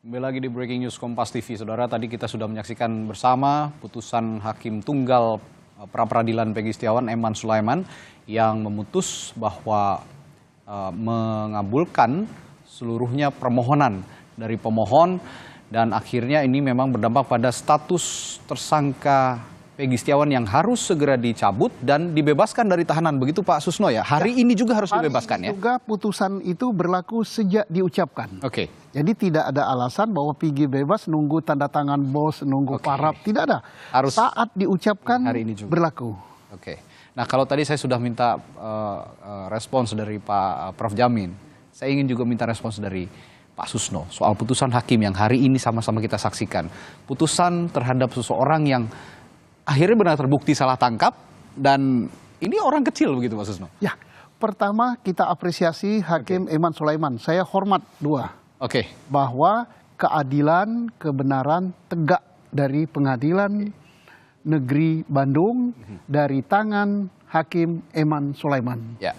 Kembali lagi di Breaking News Kompas TV, Saudara. Tadi kita sudah menyaksikan bersama putusan Hakim Tunggal Pra-Peradilan Peggy Setiawan Eman Sulaiman yang memutus bahwa mengabulkan seluruhnya permohonan dari pemohon, dan akhirnya ini memang berdampak pada status tersangka Peggy Setiawan yang harus segera dicabut dan dibebaskan dari tahanan. Begitu Pak Susno ya? Hari ini juga harus dibebaskan ya? Juga putusan itu berlaku sejak diucapkan. Oke. Jadi tidak ada alasan bahwa Peggy bebas nunggu tanda tangan bos, nunggu parab. Tidak ada. Harus saat diucapkan hari ini juga berlaku. Oke. Nah, kalau tadi saya sudah minta respons dari Pak Prof. Jamin, saya ingin juga minta respons dari Pak Susno soal putusan hakim yang hari ini sama-sama kita saksikan. Putusan terhadap seseorang yang akhirnya benar terbukti salah tangkap, dan ini orang kecil begitu Pak Susno? Ya, pertama kita apresiasi Hakim Eman Sulaiman. Saya hormat dua. Oke. Bahwa keadilan, kebenaran tegak dari Pengadilan Negeri Bandung dari tangan Hakim Eman Sulaiman. Ya.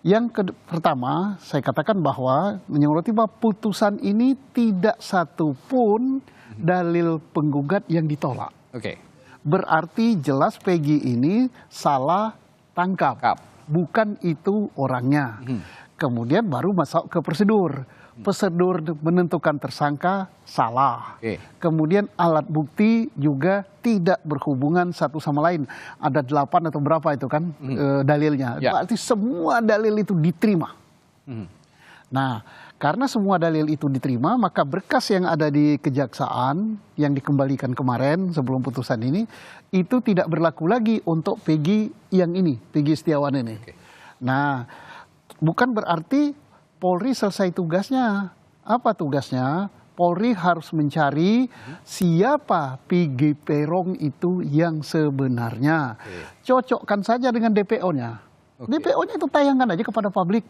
Yang pertama, saya katakan bahwa menyoroti bahwa putusan ini tidak satu pun dalil penggugat yang ditolak. Oke. Berarti jelas Peggy ini salah tangkap. Bukan itu orangnya. Kemudian baru masuk ke prosedur. Prosedur menentukan tersangka salah. Kemudian alat bukti juga tidak berhubungan satu sama lain. Ada 8 atau berapa itu kan dalilnya. Berarti semua dalil itu diterima. Nah, karena semua dalil itu diterima, maka berkas yang ada di kejaksaan yang dikembalikan kemarin sebelum putusan ini, itu tidak berlaku lagi untuk Peggy yang ini, Peggy Setiawan ini. Nah, bukan berarti Polri selesai tugasnya. Apa tugasnya? Polri harus mencari siapa Peggy Peron itu yang sebenarnya. Cocokkan saja dengan DPO-nya. DPO-nya itu tayangkan aja kepada publik.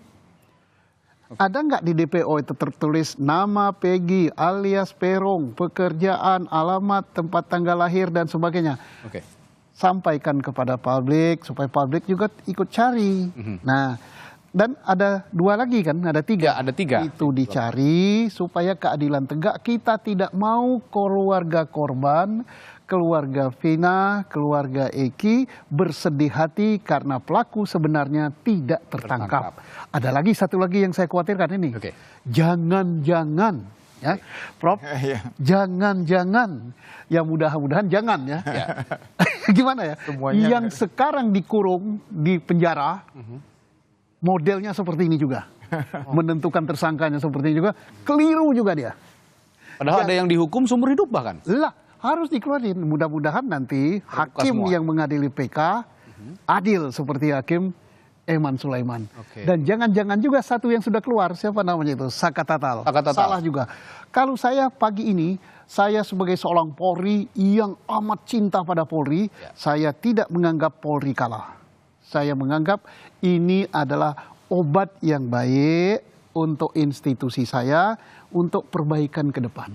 Ada nggak di DPO itu tertulis nama Peggy alias Peron, pekerjaan, alamat, tempat tanggal lahir, dan sebagainya. Sampaikan kepada publik supaya publik juga ikut cari. Nah, dan ada 2 lagi kan, ada 3. Ada 3. Itu dicari supaya keadilan tegak. Kita tidak mau keluarga korban, keluarga Vina, keluarga Eki bersedih hati karena pelaku sebenarnya tidak tertangkap. Ada lagi satu lagi yang saya khawatirkan ini. Jangan-jangan, ya, Prof, jangan-jangan, ya mudah-mudahan jangan ya. Gimana ya? Yang sekarang dikurung di penjara, modelnya seperti ini juga. Menentukan tersangkanya seperti ini juga, keliru juga dia. Padahal ada yang dihukum seumur hidup bahkan. Lah, harus dikeluarin. Mudah-mudahan nanti hakim yang mengadili PK adil seperti Hakim Eman Sulaiman. Dan jangan-jangan juga satu yang sudah keluar, siapa namanya itu? Saka Tatal. Salah juga. Kalau saya pagi ini, saya sebagai seorang Polri yang amat cinta pada Polri, saya tidak menganggap Polri kalah. Saya menganggap ini adalah obat yang baik untuk institusi saya, untuk perbaikan ke depan.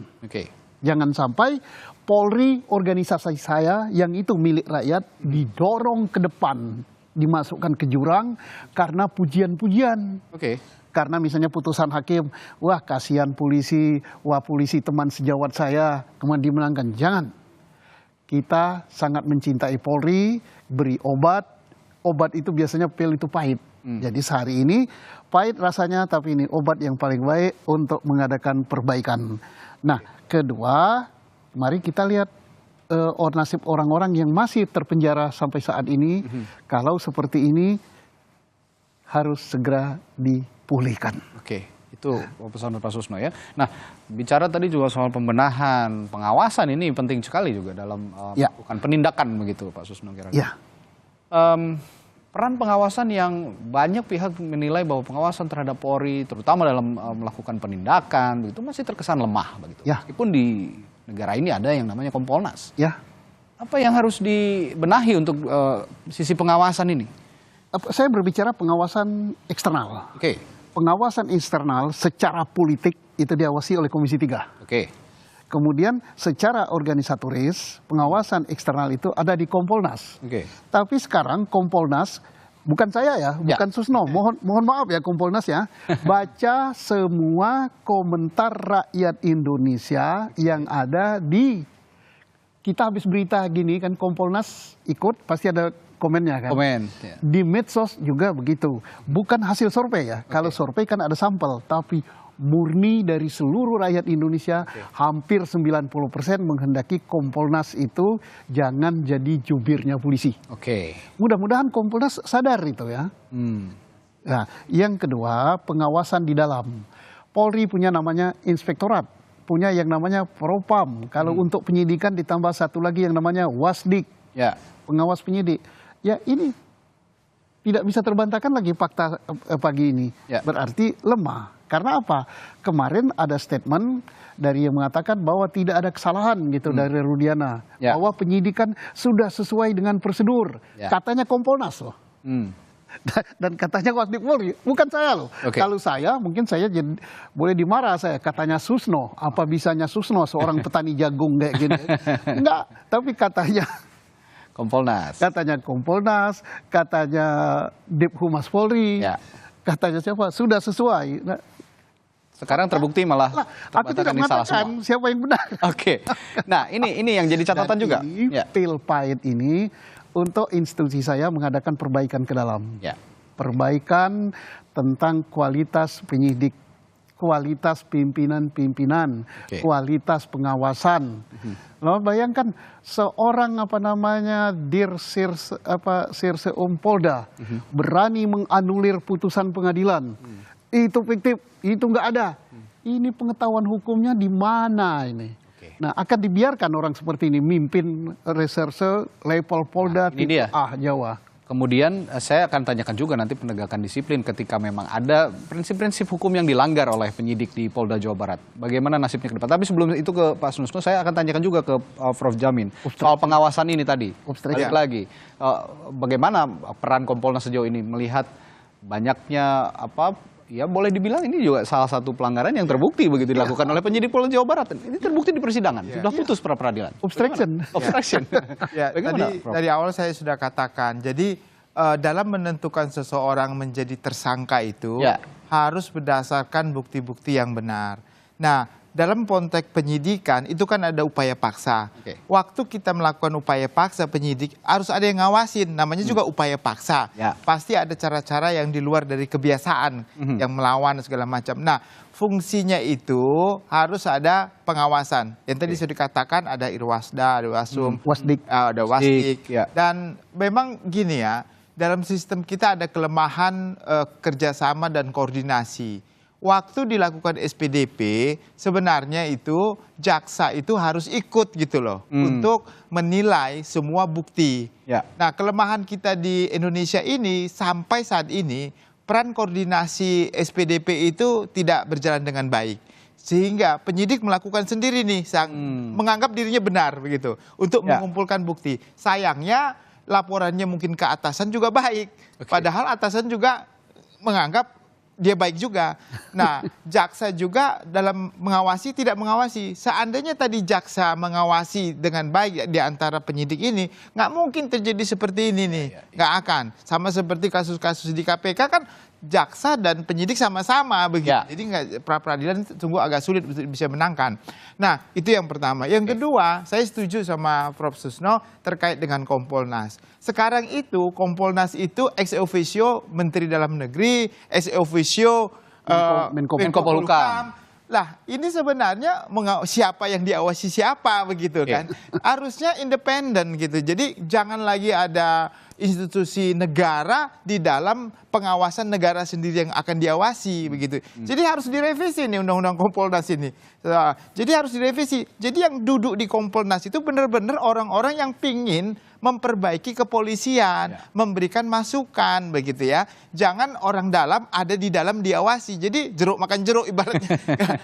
Jangan sampai Polri, organisasi saya yang itu milik rakyat, didorong ke depan, dimasukkan ke jurang karena pujian-pujian. Karena misalnya putusan hakim, wah kasihan polisi, wah polisi teman sejawat saya, kemudian dimenangkan. Jangan. Kita sangat mencintai Polri, beri obat. Obat itu biasanya pil itu pahit. Jadi sehari ini pahit rasanya, tapi ini obat yang paling baik untuk mengadakan perbaikan. Nah, kedua, mari kita lihat nasib orang-orang yang masih terpenjara sampai saat ini. Kalau seperti ini harus segera dipulihkan. Itu pesan Pak Susno ya. Nah, bicara tadi juga soal pembenahan, pengawasan, ini penting sekali juga dalam melakukan penindakan begitu Pak Susno kira-kira. Peran pengawasan yang banyak pihak menilai bahwa pengawasan terhadap Polri, terutama dalam melakukan penindakan, begitu masih terkesan lemah begitu. Meskipun di negara ini ada yang namanya Kompolnas. Apa yang harus dibenahi untuk sisi pengawasan ini? Saya berbicara pengawasan eksternal. Pengawasan eksternal secara politik itu diawasi oleh Komisi 3. Kemudian secara organisatoris pengawasan eksternal itu ada di Kompolnas. Tapi sekarang Kompolnas bukan saya ya, bukan Susno, mohon maaf ya Kompolnas ya, baca semua komentar rakyat Indonesia yang ada di, kita habis berita gini kan, Kompolnas ikut, pasti ada komennya kan. Komen. Di medsos juga begitu, bukan hasil survei ya, kalau survei kan ada sampel, tapi murni dari seluruh rakyat Indonesia, hampir 90% menghendaki Kompolnas itu jangan jadi jubirnya polisi. Mudah-mudahan Kompolnas sadar itu ya. Nah, yang kedua, pengawasan di dalam. Polri punya namanya inspektorat, punya yang namanya propam. Kalau untuk penyidikan ditambah satu lagi yang namanya wasdik, pengawas penyidik. Ya ini tidak bisa terbantahkan lagi fakta pagi ini. Berarti lemah. Karena apa? Kemarin ada statement dari yang mengatakan bahwa tidak ada kesalahan gitu dari Rudiana. Bahwa penyidikan sudah sesuai dengan prosedur. Katanya Kompolnas loh. Dan katanya Wasdik Polri, bukan saya loh. Kalau saya, mungkin saya boleh dimarah saya. Katanya Susno, apa bisanya Susno seorang petani jagung kayak gini. Enggak, tapi katanya Kompolnas. Katanya Kompolnas, katanya Dep Humas Polri, katanya siapa, sudah sesuai. Nah, sekarang terbukti malah aku tidak mengatakan siapa yang benar. Nah ini yang jadi catatan juga. Pil pahit ini untuk institusi saya mengadakan perbaikan ke dalam. Perbaikan tentang kualitas penyidik, kualitas pimpinan-pimpinan, kualitas pengawasan. Lalu bayangkan seorang Sirse Polda berani menganulir putusan pengadilan. Itu fiktif, itu nggak ada. Ini pengetahuan hukumnya di mana ini? Nah, akan dibiarkan orang seperti ini mimpin reserse level Polda Jawa. Kemudian saya akan tanyakan juga nanti penegakan disiplin ketika memang ada prinsip-prinsip hukum yang dilanggar oleh penyidik di Polda Jawa Barat. Bagaimana nasibnya ke depan? Tapi sebelum itu ke Pak Susno, saya akan tanyakan juga ke Prof. Jamin soal pengawasan ini tadi. Balik lagi, bagaimana peran Kompolnas sejauh ini melihat banyaknya ya boleh dibilang ini juga salah satu pelanggaran yang terbukti begitu dilakukan oleh penyidik Polda Jawa Barat. Ini terbukti di persidangan, sudah putus pra peradilan. Obstruction. Dari awal saya sudah katakan, jadi dalam menentukan seseorang menjadi tersangka itu harus berdasarkan bukti-bukti yang benar. Nah, dalam konteks penyidikan itu kan ada upaya paksa. Waktu kita melakukan upaya paksa penyidik harus ada yang ngawasin, namanya juga upaya paksa. Pasti ada cara-cara yang di luar dari kebiasaan, yang melawan segala macam. Nah, fungsinya itu harus ada pengawasan. Yang tadi sudah dikatakan ada Irwasda, ada Wasum, ada Wasdik. Dan memang gini ya, dalam sistem kita ada kelemahan kerjasama dan koordinasi. Waktu dilakukan SPDP sebenarnya itu jaksa itu harus ikut gitu loh untuk menilai semua bukti. Nah, kelemahan kita di Indonesia ini sampai saat ini peran koordinasi SPDP itu tidak berjalan dengan baik. Sehingga penyidik melakukan sendiri nih, menganggap dirinya benar begitu untuk mengumpulkan bukti. Sayangnya laporannya mungkin ke atasan juga baik, padahal atasan juga menganggap dia baik juga. Nah, jaksa juga dalam mengawasi tidak mengawasi. Seandainya tadi jaksa mengawasi dengan baik di antara penyidik ini, nggak mungkin terjadi seperti ini nih. Nggak akan. Sama seperti kasus-kasus di KPK kan jaksa dan penyidik sama-sama begitu. Jadi pra peradilan sungguh agak sulit bisa menangkan. Nah, itu yang pertama. Yang kedua, saya setuju sama Prof. Susno terkait dengan Kompolnas. Sekarang itu Kompolnas itu ex officio Menteri Dalam Negeri, ex officio Menko Polhukam. Lah, ini sebenarnya siapa yang diawasi siapa begitu kan? Harusnya independen gitu. Jadi jangan lagi ada institusi negara di dalam pengawasan negara sendiri yang akan diawasi begitu. Jadi harus direvisi nih undang-undang Kompolnas ini. Jadi harus direvisi. Jadi yang duduk di Kompolnas itu benar-benar orang-orang yang pingin memperbaiki kepolisian, memberikan masukan begitu ya. Jangan orang dalam ada di dalam diawasi. Jadi jeruk makan jeruk ibaratnya.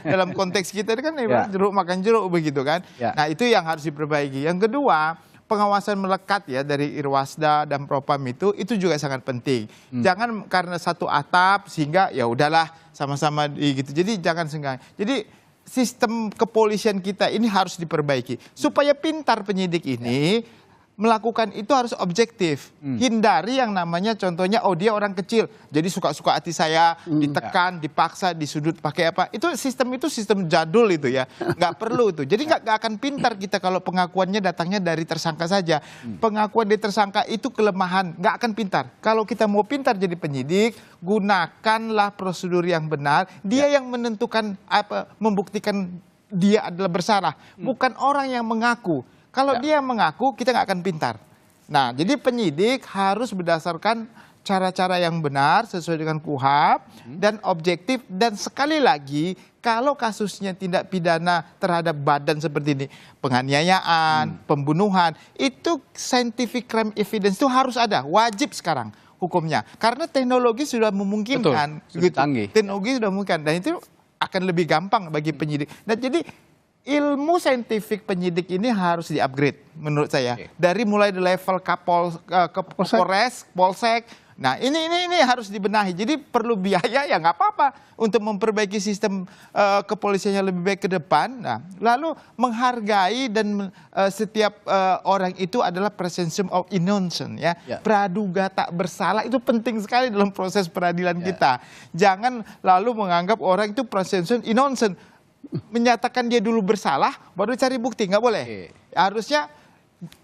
Dalam konteks kita kan ibarat jeruk makan jeruk begitu kan. Nah, itu yang harus diperbaiki. Yang kedua, pengawasan melekat ya dari Irwasda dan Propam itu juga sangat penting. Jangan karena satu atap sehingga ya udahlah sama-sama gitu. Jadi jangan senggang. Jadi sistem kepolisian kita ini harus diperbaiki supaya pintar penyidik ini melakukan itu harus objektif. Hindari yang namanya contohnya, oh dia orang kecil, jadi suka-suka hati saya, ditekan, dipaksa, disudut pakai apa. Itu sistem jadul itu ya, nggak perlu itu. Jadi nggak akan pintar kita kalau pengakuannya datangnya dari tersangka saja. Pengakuan dari tersangka itu kelemahan, nggak akan pintar. Kalau kita mau pintar jadi penyidik, gunakanlah prosedur yang benar. Dia yang menentukan membuktikan dia adalah bersalah, bukan orang yang mengaku. Kalau dia mengaku, kita nggak akan pintar. Nah, jadi penyidik harus berdasarkan cara-cara yang benar sesuai dengan KUHP dan objektif. Dan sekali lagi, kalau kasusnya tindak pidana terhadap badan seperti ini, penganiayaan, pembunuhan, itu scientific crime evidence itu harus ada, wajib sekarang hukumnya. Karena teknologi sudah memungkinkan. Betul, sudah canggih. Teknologi sudah memungkinkan, dan itu akan lebih gampang bagi penyidik. Dan jadi ilmu saintifik penyidik ini harus di-upgrade menurut saya. Dari mulai di level Kapolres, Polsek. Nah ini harus dibenahi. Jadi perlu biaya, ya nggak apa-apa untuk memperbaiki sistem kepolisian yang lebih baik ke depan. Nah, lalu menghargai dan setiap orang itu adalah presumption of innocence ya. Praduga tak bersalah itu penting sekali dalam proses peradilan kita. Jangan lalu menganggap orang itu presumption innocent. Menyatakan dia dulu bersalah, baru cari bukti, nggak boleh. Harusnya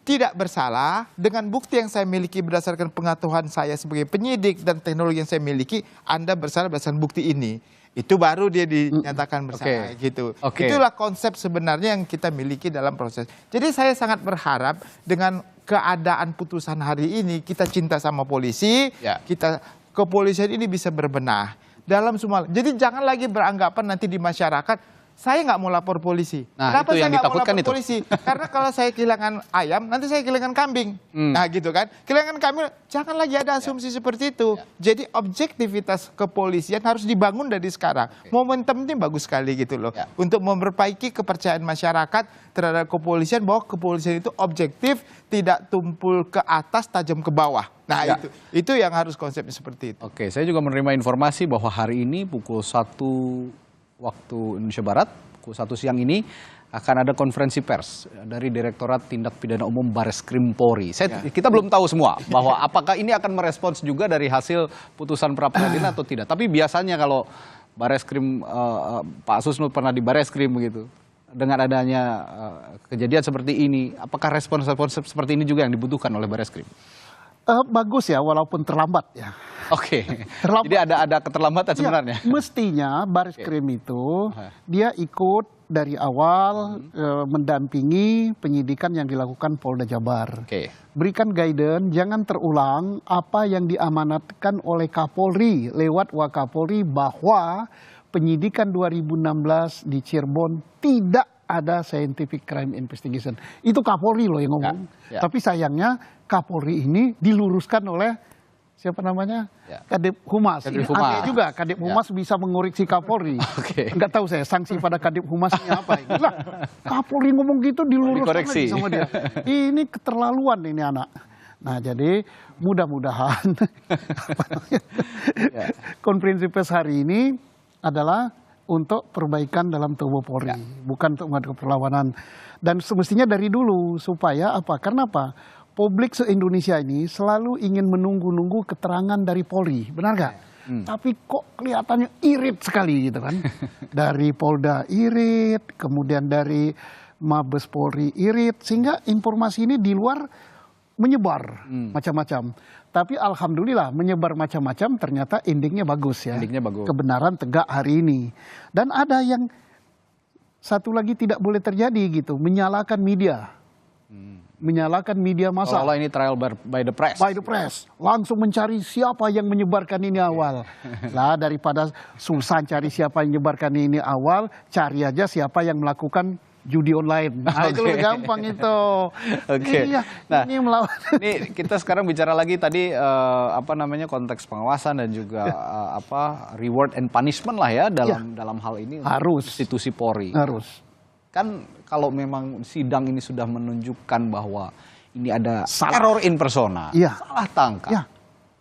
tidak bersalah dengan bukti yang saya miliki berdasarkan pengetahuan saya sebagai penyidik dan teknologi yang saya miliki, Anda bersalah berdasarkan bukti ini. Itu baru dia dinyatakan bersalah gitu. Itulah konsep sebenarnya yang kita miliki dalam proses. Jadi saya sangat berharap dengan keadaan putusan hari ini, kita cinta sama polisi, kita kepolisian ini bisa berbenah dalam semua. Jadi jangan lagi beranggapan nanti di masyarakat, saya nggak mau lapor polisi. Nah, kenapa itu saya yang nggak mau ditakutkan lapor polisi? Karena kalau saya kehilangan ayam, nanti saya kehilangan kambing. Nah gitu kan. Kehilangan kambing, jangan lagi ada asumsi seperti itu. Jadi objektivitas kepolisian harus dibangun dari sekarang. Momentum ini bagus sekali gitu loh. Untuk memperbaiki kepercayaan masyarakat terhadap kepolisian, bahwa kepolisian itu objektif, tidak tumpul ke atas, tajam ke bawah. Nah itu yang harus konsepnya seperti itu. Oke, saya juga menerima informasi bahwa hari ini pukul 1 waktu Indonesia Barat, pukul 1 siang ini akan ada konferensi pers dari Direktorat Tindak Pidana Umum Bareskrim Polri. Kita belum tahu semua bahwa apakah ini akan merespons juga dari hasil putusan pra-peradilan atau tidak. Tapi biasanya kalau Bareskrim, Pak Susno pernah di Bareskrim begitu. Dengan adanya kejadian seperti ini, apakah respons seperti ini juga yang dibutuhkan oleh Bareskrim? Bagus ya, walaupun terlambat ya. Jadi ada keterlambatan sebenarnya. Mestinya Bareskrim itu dia ikut dari awal mendampingi penyidikan yang dilakukan Polda Jabar. Berikan guidance, jangan terulang apa yang diamanatkan oleh Kapolri lewat Wakapolri, bahwa penyidikan 2016 di Cirebon tidak ada scientific crime investigation. Itu Kapolri loh yang ngomong. Tapi sayangnya Kapolri ini diluruskan oleh siapa namanya? Kadip Humas. Aneh juga Kadip Humas bisa mengoreksi Kapolri. Enggak tahu saya sanksi pada Kadip Humasnya apa ini. Lah, Kapolri ngomong gitu diluruskan lagi sama dia. Ini keterlaluan ini anak. Nah, jadi mudah-mudahan konferensi pers hari ini adalah untuk perbaikan dalam tubuh Polri, bukan untuk mengadu perlawanan. Dan semestinya dari dulu, supaya apa? Karena apa? Publik se-Indonesia ini selalu ingin menunggu-nunggu keterangan dari Polri, benar nggak? Tapi kok kelihatannya irit sekali gitu kan? Dari Polda irit, kemudian dari Mabes Polri irit, sehingga informasi ini di luar menyebar macam-macam. Tapi alhamdulillah menyebar macam-macam ternyata endingnya bagus ya. Kebenaran tegak hari ini. Dan ada yang satu lagi tidak boleh terjadi gitu, menyalahkan media. Menyalahkan media massa. Kalau ini trial by the press. By the press. Langsung mencari siapa yang menyebarkan ini awal. Lah daripada susah cari siapa yang menyebarkan ini awal, cari aja siapa yang melakukan judi online. Nah, itu lebih gampang itu. Iya, nah, ini kita sekarang bicara lagi tadi konteks pengawasan dan juga reward and punishment lah ya dalam hal ini. Harus institusi Polri. Harus. Kan kalau memang sidang ini sudah menunjukkan bahwa ini ada teror in persona, salah tangkap.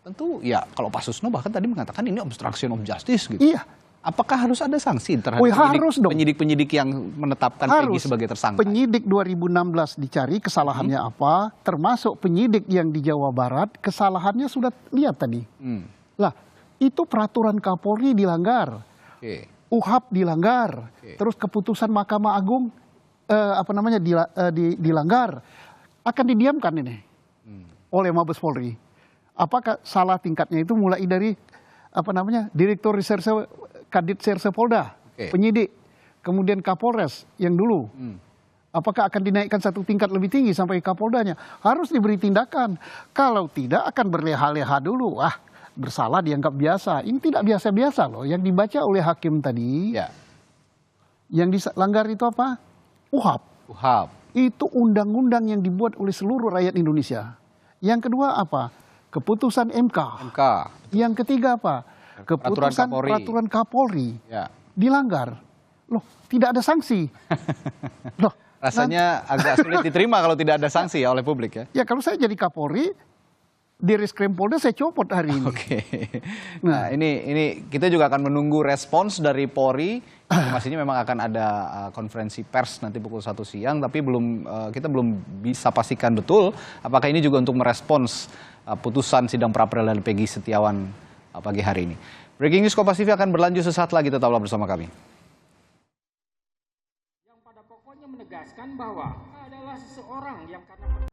Tentu ya kalau Pak Susno bahkan tadi mengatakan ini obstruction of justice gitu. Iya. Apakah harus ada sanksi terhadap penyidik-penyidik yang menetapkan Peggy sebagai tersangka? Penyidik 2016 dicari kesalahannya apa, termasuk penyidik yang di Jawa Barat kesalahannya sudah lihat tadi. Lah, itu peraturan Kapolri dilanggar, UHAP dilanggar, terus keputusan Mahkamah Agung dilanggar, akan didiamkan ini oleh Mabes Polri. Apakah salah tingkatnya itu mulai dari Direktur Reserse Kadit Serse Polda, penyidik, kemudian Kapolres yang dulu. Apakah akan dinaikkan satu tingkat lebih tinggi sampai Kapoldanya? Harus diberi tindakan. Kalau tidak akan berleha-leha dulu. Bersalah dianggap biasa. Ini tidak biasa-biasa loh. Yang dibaca oleh hakim tadi, yang dilanggar itu apa? UHAP. Itu undang-undang yang dibuat oleh seluruh rakyat Indonesia. Yang kedua apa? Keputusan MK. Yang ketiga apa? Keputusan peraturan Kapolri dilanggar. Loh, tidak ada sanksi. Loh, rasanya agak sulit diterima kalau tidak ada sanksi ya oleh publik ya. Ya kalau saya jadi Kapolri, di Reskrim Polda saya copot hari ini. Nah, ini kita juga akan menunggu respons dari Polri. Informasinya memang akan ada konferensi pers nanti pukul 1 siang, tapi kita belum bisa pastikan betul apakah ini juga untuk merespons putusan sidang pra-peradilan Peggy Setiawan pagi hari ini. Breaking News Kompas TV akan berlanjut sesaat lagi, tetaplah bersama kami. Yang pada pokoknya menegaskan bahwa adalah seseorang yang karena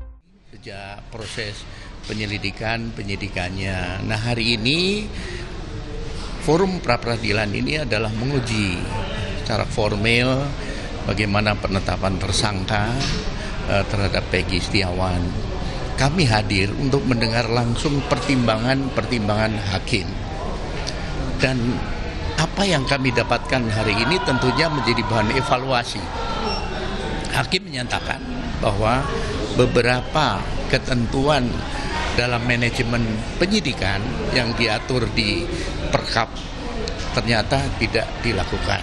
sejak proses penyidikannya. Nah, hari ini forum pra-peradilan ini adalah menguji secara formil bagaimana penetapan tersangka terhadap Peggy Setiawan. Kami hadir untuk mendengar langsung pertimbangan hakim. Dan apa yang kami dapatkan hari ini tentunya menjadi bahan evaluasi. Hakim menyatakan bahwa beberapa ketentuan dalam manajemen penyidikan yang diatur di Perkap ternyata tidak dilakukan.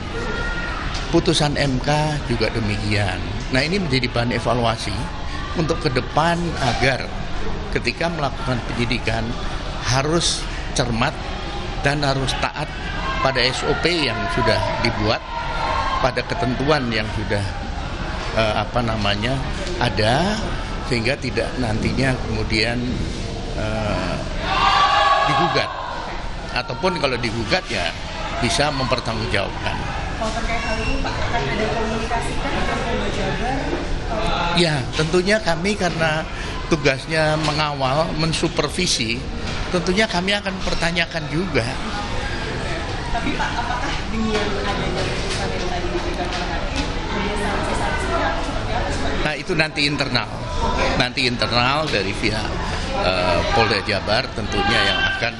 Putusan MK juga demikian. Nah, ini menjadi bahan evaluasi untuk ke depan agar ketika melakukan penyidikan harus cermat dan harus taat pada SOP yang sudah dibuat, pada ketentuan yang sudah ada, sehingga tidak nantinya kemudian digugat, ataupun kalau digugat ya bisa mempertanggungjawabkan. Kalau terkait hal ini Pak, akan ada komunikasikan dengan Polda Jabar? Ya, tentunya kami karena tugasnya mengawal, mensupervisi, tentunya kami akan pertanyakan juga. Tapi Pak, apakah dengan adanya putusan yang tadi diberikan oleh hakim, kemudian sanksi-sanksinya seperti apa? Nah, itu nanti internal dari pihak Polda Jabar tentunya yang akan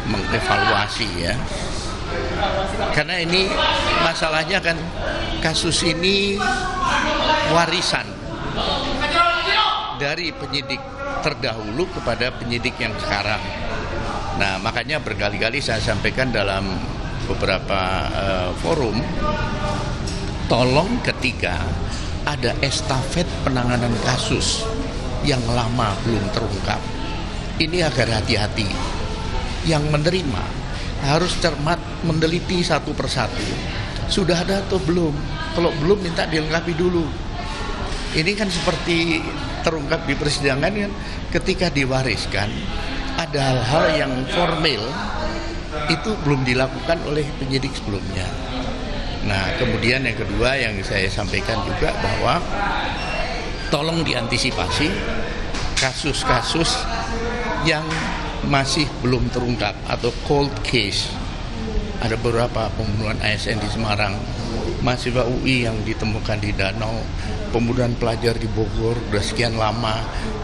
mengevaluasi ya. Karena ini masalahnya kan kasus ini warisan dari penyidik terdahulu kepada penyidik yang sekarang. Nah, makanya berkali-kali saya sampaikan dalam beberapa forum, tolong ketika ada estafet penanganan kasus yang lama belum terungkap, ini agar hati-hati. Yang menerima harus cermat meneliti satu persatu. Sudah ada atau belum? Kalau belum minta dilengkapi dulu. Ini kan seperti terungkap di persidangan kan, ketika diwariskan ada hal-hal yang formal itu belum dilakukan oleh penyidik sebelumnya. Nah, kemudian yang kedua yang saya sampaikan juga bahwa tolong diantisipasi kasus-kasus yang masih belum terungkap atau cold case. Ada beberapa pembunuhan ASN di Semarang, mahasiswa UI yang ditemukan di danau, pembunuhan pelajar di Bogor sudah sekian lama.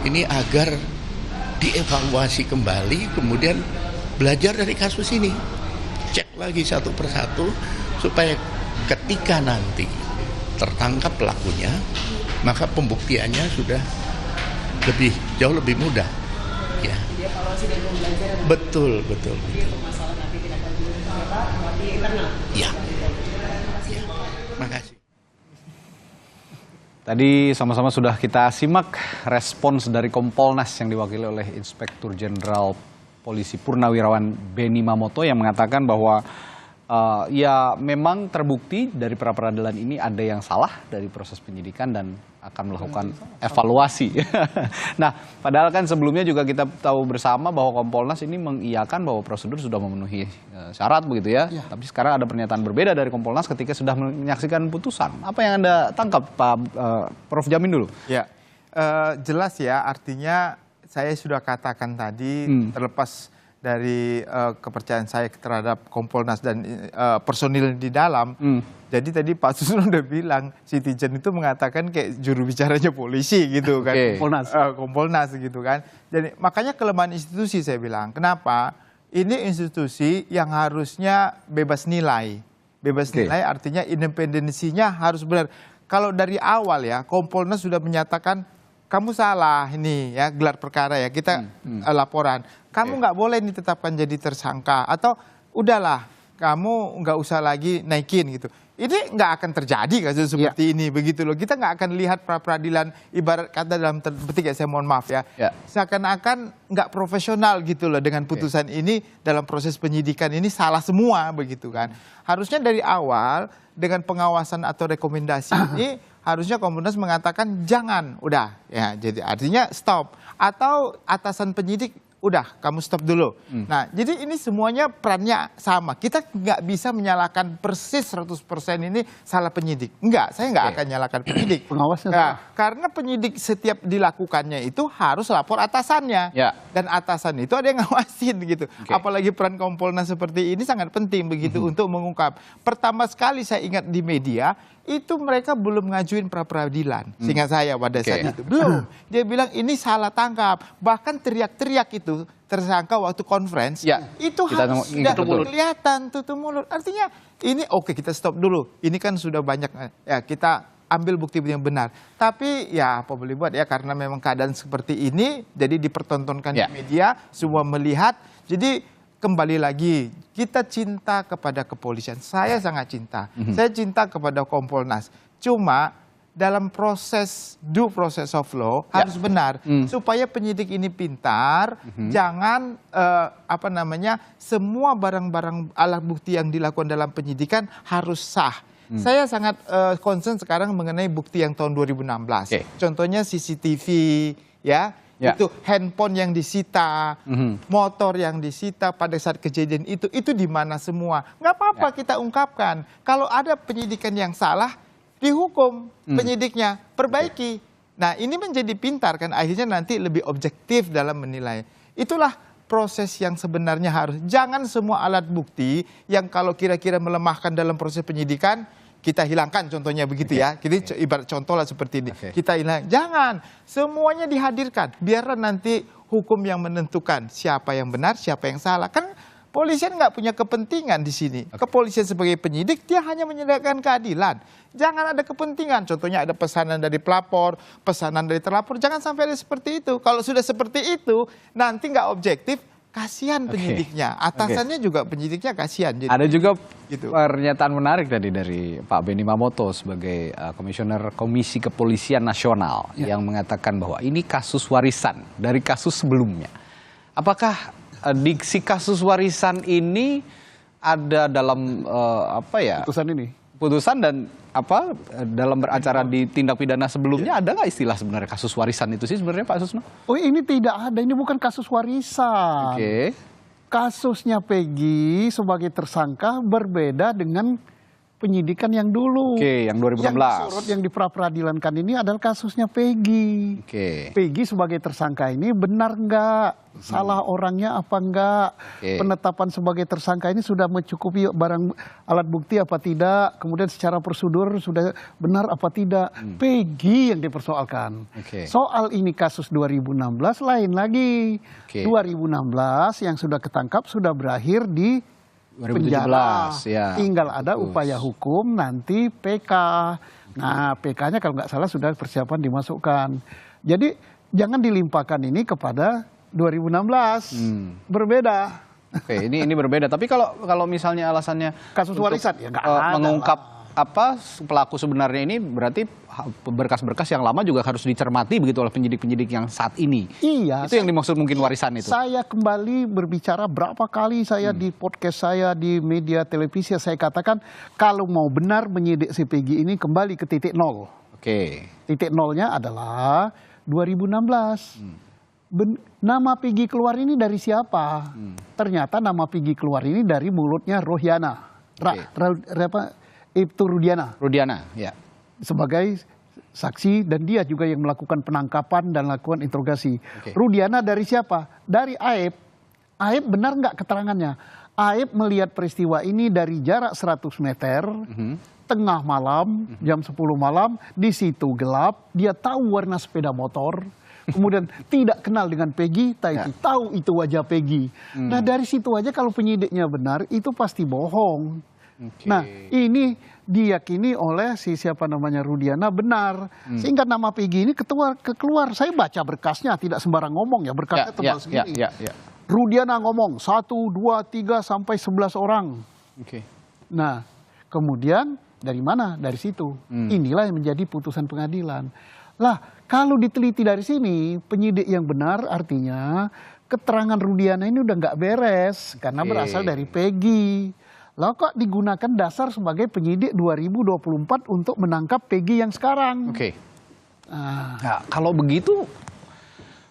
Ini agar dievaluasi kembali, kemudian belajar dari kasus ini, cek lagi satu persatu supaya ketika nanti tertangkap pelakunya, maka pembuktiannya sudah jauh lebih mudah. Ya. Dievaluasi dan pembelajaran. Betul. Jadi untuk masalah nanti tidak akan di internal. Ya. Makasih. Tadi sama-sama sudah kita simak respons dari Kompolnas yang diwakili oleh Inspektur Jenderal Polisi Purnawirawan Benny Mamoto yang mengatakan bahwa ya memang terbukti dari pra-peradilan ini ada yang salah dari proses penyidikan dan akan melakukan evaluasi. Nah, padahal kan sebelumnya juga kita tahu bersama bahwa Kompolnas ini mengiyakan bahwa prosedur sudah memenuhi syarat begitu ya. Tapi sekarang ada pernyataan berbeda dari Kompolnas ketika sudah menyaksikan putusan. Apa yang Anda tangkap, Pak Prof. Jamin dulu? Ya, jelas ya, artinya saya sudah katakan tadi terlepas dari kepercayaan saya terhadap Kompolnas dan personil di dalam. Jadi tadi Pak Susno udah bilang, Citizen itu mengatakan kayak juru bicaranya polisi gitu kan. Kompolnas gitu kan. Jadi makanya kelemahan institusi saya bilang. Kenapa? Ini institusi yang harusnya bebas nilai. Bebas nilai artinya independensinya harus benar. Kalau dari awal ya, Kompolnas sudah menyatakan kamu salah ini ya, gelar perkara ya, kita laporan. Kamu nggak boleh ditetapkan jadi tersangka atau udahlah kamu nggak usah lagi naikin gitu. Ini nggak akan terjadi kasus seperti ini begitu loh. Kita nggak akan lihat pra-peradilan ibarat kata dalam petik ya, saya mohon maaf ya. Seakan-akan nggak profesional gitu loh dengan putusan ini dalam proses penyidikan ini salah semua begitu kan. Harusnya dari awal dengan pengawasan atau rekomendasi ini harusnya Kompolnas mengatakan jangan, udah ya, jadi artinya stop, atau atasan penyidik udah kamu stop dulu. Nah, jadi ini semuanya perannya sama. Kita nggak bisa menyalahkan persis 100% ini salah penyidik. Enggak, saya nggak akan nyalakan penyidik. Pengawasnya karena penyidik setiap dilakukannya itu harus lapor atasannya. Dan atasan itu ada yang ngawasin gitu. Apalagi peran Kompolnas seperti ini sangat penting begitu untuk mengungkap. Pertama sekali saya ingat di media, itu mereka belum ngajuin pra-peradilan. Seingat saya pada saat itu. Belum. Dia bilang ini salah tangkap. Bahkan teriak-teriak itu tersangka waktu conference. Itu harus sudah kelihatan tutup mulut. Artinya ini oke, kita stop dulu. Ini kan sudah banyak ya, kita ambil bukti yang benar. Tapi ya apa boleh buat ya, karena memang keadaan seperti ini jadi dipertontonkan di media, semua melihat. Jadi kembali lagi, kita cinta kepada kepolisian. Saya sangat cinta. Saya cinta kepada Kompolnas. Cuma dalam proses due process of law harus benar supaya penyidik ini pintar. Jangan semua barang-barang alat bukti yang dilakukan dalam penyidikan harus sah. Saya sangat concern sekarang mengenai bukti yang tahun 2016. Contohnya CCTV ya. Itu handphone yang disita, motor yang disita pada saat kejadian itu di mana semua. Nggak apa-apa kita ungkapkan. Kalau ada penyidikan yang salah, dihukum penyidiknya, perbaiki. Nah ini menjadi pintar kan, akhirnya nanti lebih objektif dalam menilai. Itulah proses yang sebenarnya harus. Jangan semua alat bukti yang kalau kira-kira melemahkan dalam proses penyidikan, kita hilangkan, contohnya begitu ya. Kita ibarat contoh lah seperti ini. Kita hilang. Jangan. Semuanya dihadirkan. Biarlah nanti hukum yang menentukan siapa yang benar, siapa yang salah. Kan polisian nggak punya kepentingan di sini. Kepolisian sebagai penyidik, dia hanya menyediakan keadilan. Jangan ada kepentingan. Contohnya ada pesanan dari pelapor, pesanan dari terlapor. Jangan sampai ada seperti itu. Kalau sudah seperti itu, nanti nggak objektif. Kasihan penyidiknya, atasannya juga penyidiknya kasihan. Jadi, ada juga pernyataan menarik tadi dari Pak Benny Mamoto sebagai Komisioner Komisi Kepolisian Nasional yang mengatakan bahwa ini kasus warisan dari kasus sebelumnya. Apakah diksi kasus warisan ini ada dalam putusan dan dalam beracara di tindak pidana sebelumnya ada nggak istilah sebenarnya kasus warisan itu sih sebenarnya Pak Susno? Oh ini tidak ada, ini bukan kasus warisan. Kasusnya Peggy sebagai tersangka berbeda dengan penyidikan yang dulu. Yang 2016. Yang di pra-peradilankan ini adalah kasusnya Peggy. Peggy sebagai tersangka ini benar nggak? Salah orangnya apa enggak? Penetapan sebagai tersangka ini sudah mencukupi barang alat bukti apa tidak? Kemudian secara prosedur sudah benar apa tidak? Peggy yang dipersoalkan. Soal ini kasus 2016 lain lagi. 2016 yang sudah ketangkap sudah berakhir di 2017, penjara. Tinggal ada upaya hukum nanti PK. Nah PK-nya kalau nggak salah sudah persiapan dimasukkan. Jadi jangan dilimpahkan ini kepada 2016. Berbeda. Ini berbeda. Tapi kalau misalnya alasannya kasus warisan ya nggak ada mengungkap pelaku sebenarnya ini berarti berkas-berkas yang lama juga harus dicermati begitu oleh penyidik-penyidik yang saat ini. Iya. Itu yang dimaksud mungkin warisan itu. Saya kembali berbicara berapa kali saya di podcast saya, di media televisi, saya katakan kalau mau benar menyidik si Peggy ini kembali ke titik nol. Oke. Titik nolnya adalah 2016. Nama Peggy keluar ini dari siapa? Ternyata nama Peggy keluar ini dari mulutnya Rohiana. Itu Rudiana, ya. Sebagai saksi dan dia juga yang melakukan penangkapan dan lakukan interogasi. Rudiana dari siapa? Dari Aib. Aib benar nggak keterangannya? Aib melihat peristiwa ini dari jarak 100 meter, tengah malam, jam 10 malam, di situ gelap, dia tahu warna sepeda motor, kemudian tidak kenal dengan Peggy, tapi tahu itu wajah Peggy. Nah dari situ aja kalau penyidiknya benar, itu pasti bohong. Nah ini diyakini oleh siapa namanya Rudiana benar, sehingga nama Peggy ini keluar. Saya baca berkasnya, tidak sembarang ngomong ya, berkasnya tebal segini. Rudiana ngomong 1, 2, 3 sampai 11 orang. Nah kemudian dari mana? Dari situ. Inilah yang menjadi putusan pengadilan. Lah kalau diteliti dari sini, penyidik yang benar artinya keterangan Rudiana ini udah nggak beres karena berasal dari Peggy. Lalu kok digunakan dasar sebagai penyidik 2024 untuk menangkap Peggy yang sekarang. Nah, kalau begitu,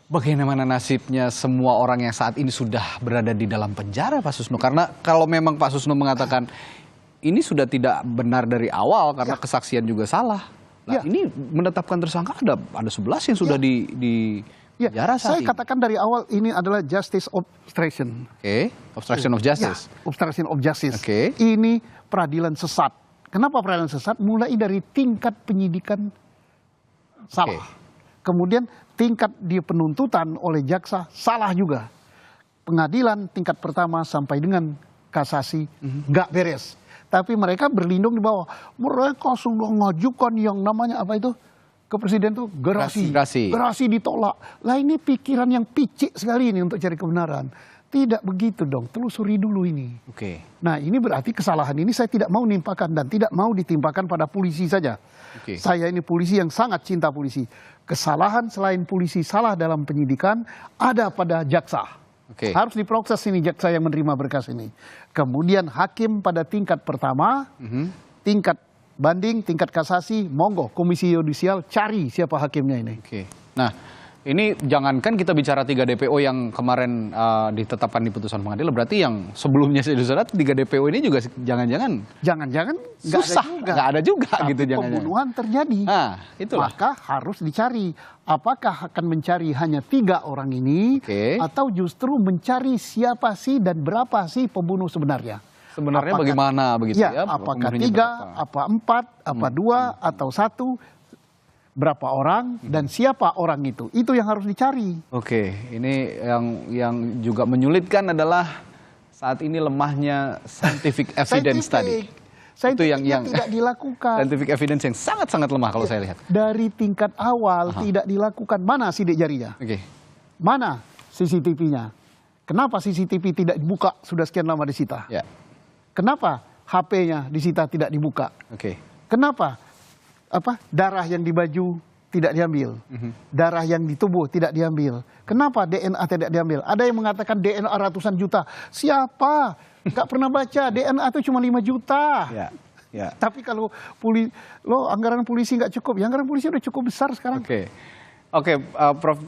bagaimana nasibnya semua orang yang saat ini sudah berada di dalam penjara, Pak Susno? Karena kalau memang Pak Susno mengatakan ini sudah tidak benar dari awal karena kesaksian juga salah. Nah, ini menetapkan tersangka ada 11 yang sudah di penjara saat saya katakan dari awal ini adalah justice obstruction. Obstruction of justice. Obstruction of justice. Ini peradilan sesat. Kenapa peradilan sesat? Mulai dari tingkat penyidikan salah. Kemudian tingkat dia penuntutan oleh jaksa salah juga. Pengadilan tingkat pertama sampai dengan kasasi nggak beres. Tapi mereka berlindung di bawah. Mereka sudah mengajukan yang namanya apa itu? Ke presiden itu gerasi ditolak. Lah ini pikiran yang picik sekali ini untuk cari kebenaran. Tidak begitu dong, telusuri dulu ini. Nah ini berarti kesalahan ini saya tidak mau nimpakan dan tidak mau ditimpakan pada polisi saja. Saya ini polisi yang sangat cinta polisi. Kesalahan selain polisi salah dalam penyidikan ada pada jaksa. Harus diproses ini jaksa yang menerima berkas ini. Kemudian hakim pada tingkat pertama, tingkat banding, tingkat kasasi, monggo komisi yudisial cari siapa hakimnya ini. Nah ini jangankan kita bicara 3 DPO yang kemarin ditetapkan di putusan pengadilan, berarti yang sebelumnya saudara 3 DPO ini juga jangan-jangan susah, nggak ada juga tapi gitu jangan-jangan. Pembunuhan terjadi. Nah, itulah. Maka harus dicari apakah akan mencari hanya 3 orang ini atau justru mencari siapa sih dan berapa sih pembunuh sebenarnya. Sebenarnya bagaimana begitu ya? Apakah 3, apa 4, apa 2 atau 1? Berapa orang dan siapa orang itu yang harus dicari. Ini yang juga menyulitkan adalah saat ini lemahnya scientific evidence tadi. Itu yang tidak dilakukan. Scientific evidence yang sangat-sangat lemah kalau saya lihat. Dari tingkat awal tidak dilakukan. Mana sidik jarinya? Mana CCTV-nya? Kenapa CCTV tidak dibuka sudah sekian lama disita? Kenapa HP-nya disita tidak dibuka? Kenapa darah yang di baju tidak diambil, darah yang di tubuh tidak diambil? Kenapa DNA tidak diambil? Ada yang mengatakan DNA ratusan juta. Siapa? Nggak pernah baca. DNA itu cuma 5 juta. Tapi kalau anggaran polisi nggak cukup, ya anggaran polisi udah cukup besar sekarang. Prof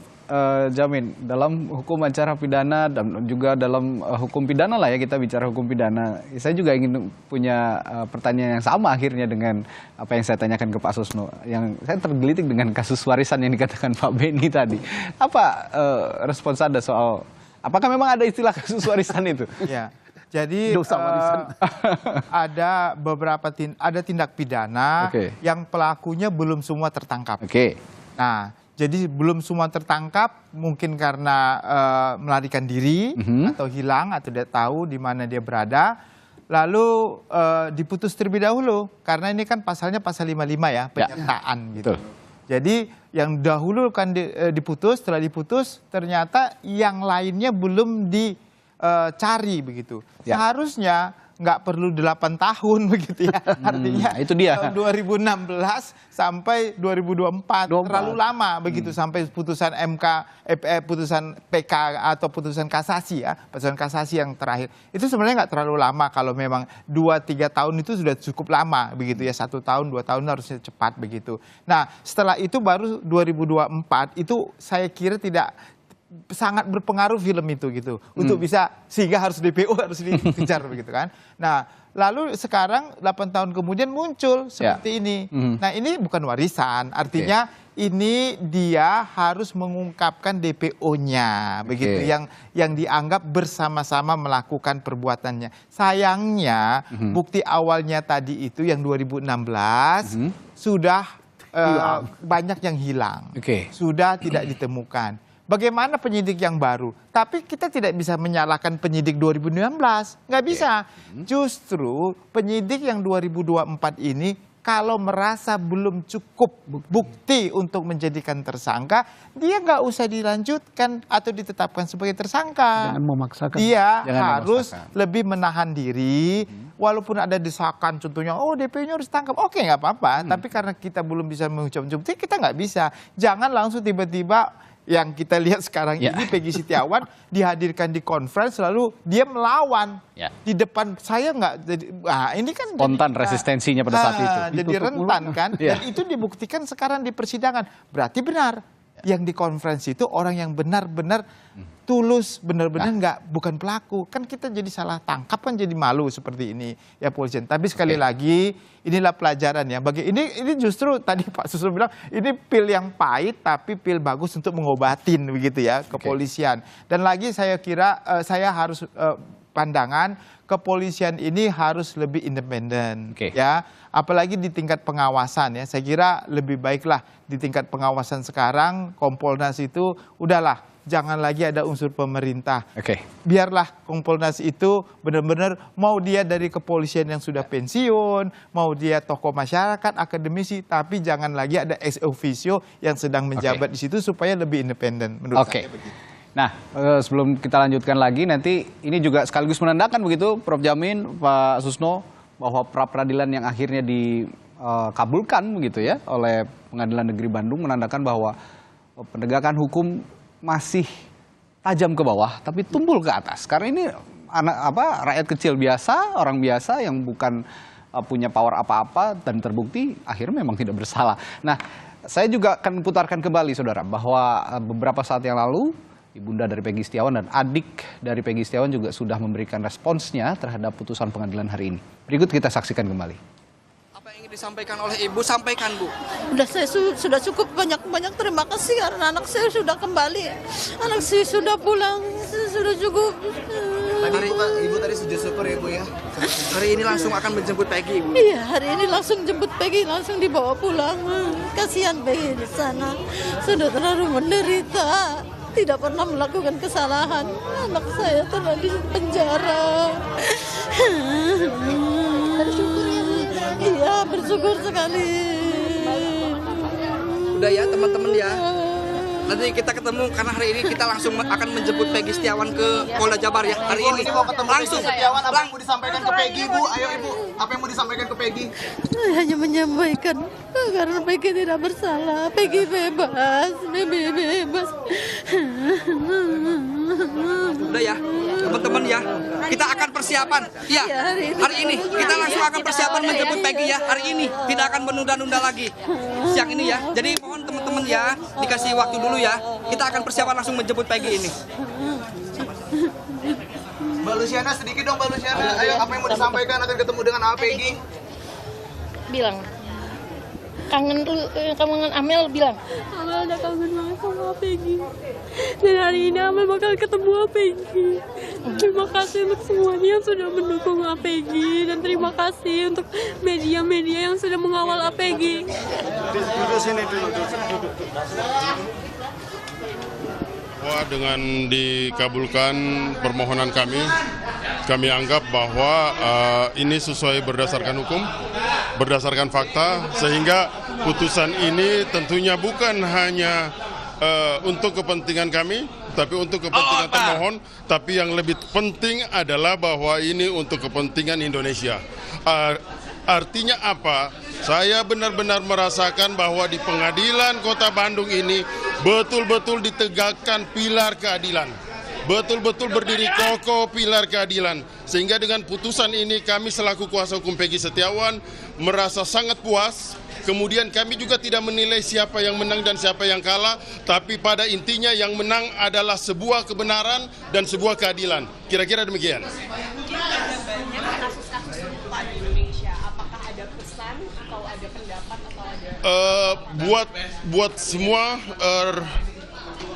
Jamin, dalam hukum acara pidana dan juga dalam hukum pidana lah ya, kita bicara hukum pidana. Saya juga ingin punya pertanyaan yang sama akhirnya dengan apa yang saya tanyakan ke Pak Susno. Yang saya tergelitik dengan kasus warisan yang dikatakan Pak Beni tadi. Apa respons Anda soal apakah memang ada istilah kasus warisan itu? Jadi ada beberapa tindak pidana yang pelakunya belum semua tertangkap. Nah, jadi belum semua tertangkap mungkin karena melarikan diri atau hilang atau tidak tahu di mana dia berada. Lalu diputus terlebih dahulu karena ini kan pasalnya pasal 55 ya, penyertaan gitu. Jadi yang dahulu kan diputus, setelah diputus ternyata yang lainnya belum dicari begitu. Seharusnya nggak perlu 8 tahun begitu ya. Artinya itu dia. Tahun 2016 sampai 2024 terlalu lama begitu sampai putusan putusan PK atau putusan kasasi ya, putusan kasasi yang terakhir. Itu sebenarnya nggak terlalu lama kalau memang 2-3 tahun itu sudah cukup lama begitu ya, 1 tahun 2 tahun harusnya cepat begitu. Nah setelah itu baru 2024 itu saya kira tidak sangat berpengaruh film itu gitu untuk bisa sehingga harus DPO harus dikejar begitu kan. Nah lalu sekarang 8 tahun kemudian muncul seperti ini. Nah ini bukan warisan, artinya ini dia harus mengungkapkan DPO-nya begitu yang dianggap bersama-sama melakukan perbuatannya. Sayangnya bukti awalnya tadi itu yang 2016 sudah banyak yang hilang, sudah tidak ditemukan. Bagaimana penyidik yang baru? Tapi kita tidak bisa menyalahkan penyidik 2016. Nggak bisa. Justru penyidik yang 2024 ini kalau merasa belum cukup bukti untuk menjadikan tersangka, dia nggak usah dilanjutkan atau ditetapkan sebagai tersangka. Jangan memaksakan. Dia harus lebih menahan diri. Walaupun ada desakan contohnya, oh DP-nya harus tangkap. Oke, nggak apa-apa. Tapi karena kita belum bisa mengucapkan bukti, kita nggak bisa. Jangan langsung tiba-tiba yang kita lihat sekarang ini Peggy Setiawan dihadirkan di conference lalu dia melawan di depan saya nggak jadi ini kan spontan resistensinya pada saat itu jadi rentan kan dan itu dibuktikan sekarang di persidangan berarti benar yang di conference itu orang yang benar-benar tulus benar-benar bukan pelaku kan kita jadi salah tangkap kan jadi malu seperti ini ya polisian tapi sekali lagi inilah pelajaran ya bagi ini justru tadi Pak Susno bilang ini pil yang pahit tapi pil bagus untuk mengobatin begitu ya kepolisian dan lagi saya kira saya harus pandangan kepolisian ini harus lebih independen ya apalagi di tingkat pengawasan ya saya kira lebih baiklah di tingkat pengawasan sekarang Kompolnas itu udahlah jangan lagi ada unsur pemerintah. Biarlah Kompolnas itu benar-benar mau dia dari kepolisian yang sudah pensiun, mau dia tokoh masyarakat, akademisi, tapi jangan lagi ada ex officio yang sedang menjabat di situ supaya lebih independen menurut saya begitu. Nah, sebelum kita lanjutkan lagi nanti ini juga sekaligus menandakan begitu Prof Jamin, Pak Susno bahwa pra peradilan yang akhirnya dikabulkan begitu ya oleh Pengadilan Negeri Bandung menandakan bahwa penegakan hukum masih tajam ke bawah tapi tumpul ke atas karena ini rakyat kecil biasa, orang biasa yang bukan punya power apa-apa dan terbukti akhirnya memang tidak bersalah. Nah, saya juga akan putarkan kembali saudara bahwa beberapa saat yang lalu ibunda dari Peggy Setiawan dan adik dari Peggy Setiawan juga sudah memberikan responsnya terhadap putusan pengadilan hari ini. Berikut kita saksikan kembali. Disampaikan oleh ibu, sampaikan Bu. Udah saya sudah cukup banyak terima kasih karena anak saya sudah kembali, anak saya sudah pulang, sudah cukup. Tadi ibu tadi sujud syukur ya Bu ya. Hari ini langsung akan menjemput Peggy Ibu. Iya hari ini langsung jemput Peggy, langsung dibawa pulang. Kasihan Peggy di sana, sudah terlalu menderita, tidak pernah melakukan kesalahan. Anak saya telah di penjara. Bersyukur ya. Iya bersyukur sekali. Udah ya teman-teman ya. Nanti kita ketemu karena hari ini kita langsung akan menjemput Peggy Setiawan ke Polda Jabar ya hari ini. Mau ketemu langsung. Setiawan, apa yang mau disampaikan ke Peggy Bu? Ayo Ibu, apa yang mau disampaikan ke Peggy? Hanya menyampaikan karena Peggy tidak bersalah, Peggy bebas, bebas. Udah ya teman-teman ya, kita akan persiapan ya hari ini kita langsung akan persiapan menjemput Peggy ya hari ini, tidak akan menunda-nunda lagi siang ini ya. Jadi mohon teman-teman ya dikasih waktu dulu ya, kita akan persiapan langsung menjemput Peggy ini. Mbak Luciana sedikit dong Mbak Luciana, ayo apa yang mau disampaikan akan ketemu dengan Peggy? Bilang kangen Amel bilang. Amel udah kangen banget sama Peggy. Dan hari ini Amel bakal ketemu Peggy. Terima kasih untuk semuanya yang sudah mendukung Peggy dan terima kasih untuk media-media yang sudah mengawal Peggy. Duduk sini dulu. Wah, dengan dikabulkan permohonan kami anggap bahwa ini sesuai berdasarkan hukum, berdasarkan fakta, sehingga putusan ini tentunya bukan hanya untuk kepentingan kami, tapi untuk kepentingan termohon, tapi yang lebih penting adalah bahwa ini untuk kepentingan Indonesia. Artinya apa? Saya benar-benar merasakan bahwa di pengadilan Kota Bandung ini betul-betul ditegakkan pilar keadilan. Betul-betul berdiri kokoh pilar keadilan. Sehingga dengan putusan ini kami selaku kuasa hukum Peggy Setiawan merasa sangat puas. Kemudian kami juga tidak menilai siapa yang menang dan siapa yang kalah, tapi pada intinya yang menang adalah sebuah kebenaran dan sebuah keadilan. Kira-kira demikian. Mungkin ada banyak kasus-kasus serupa di Indonesia. Apakah ada pesan atau ada pendapat atau ada? Buat semua